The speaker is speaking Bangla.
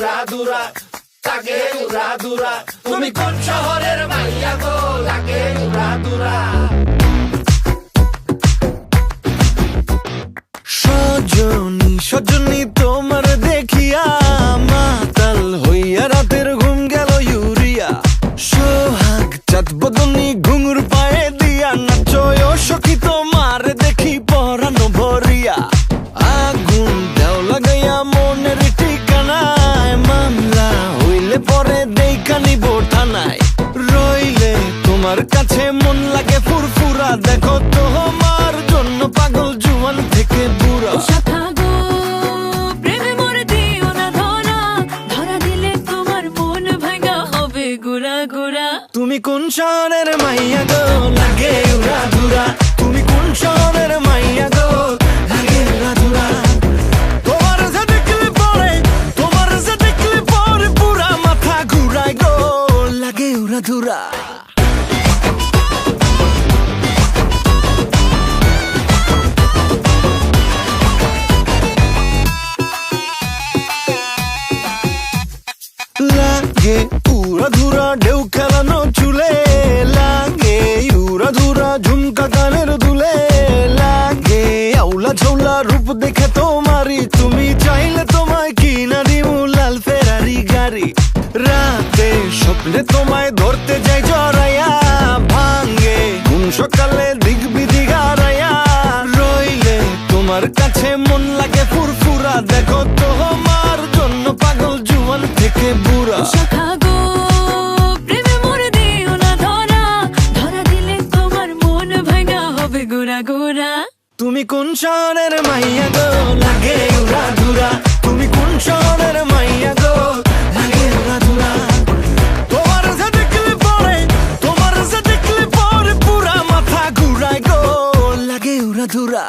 উড়াদুরা লাগে উড়াদুরা তুমি কোন শহরের মাইয়া গো লাগে উড়াদুরা সজনী সজনী তোমার দেখিয়া মাতাল হইয়া রাতের ঘুম গেল ইউরিয়া সোহাগ চাঁদ বদনী ঘুঙুর পায়ে দিয়া নাচয় সখী তোমার দেখি পরানো ভরিয়া আগুন দেও লাগাইয়া মনের ঠিকানায় মামলা হইলে পরে দেখা নিব থানায় রইলে তোমার কাছে মন লাগে ফুরফুরা দেখো তোমার জন্য পাগল জুয়ান থেকে বুড়া তুমি কোন শহরের মাইয়া গো লাগে উড়াদুরা তুমি কোন শহরের মাইয়া গো লাগে উড়াদুরা তোমার যে দেখলে পরে পুরা মাথা ঘুরায় গো লাগে উড়াদুরা লাগে উড়াধুরা ঢেউ খেলানো চুলে লাগে উড়াধুরা ঝুমকা কানের দুলে লাগে আউলা ঝৌলা রূপ দেখে তোমারি তুমি চাইলে তোমায় কিনা দিমু লাল ফেরারি গাড়ি রাতে স্বপ্নে তোমায় ধরতে যাই জড়াইয়া ভাঙ্গে ঘুম সকালে দিক বিধি গারাইয়া রইলে তোমার কাছে মন লাগে ফুরফুরা দেখো তোমার জন্য পাগল জুয়ান থেকে বুড়া তুমি কোন শহরের মাইয়া গো লাগে উড়াধুরা তুমি কোন শহরের মাইয়া গো লাগে উড়াধুরা তোমার যে দেখলে পরে পুরা মাথা ঘুরায় গো লাগে উড়াধুরা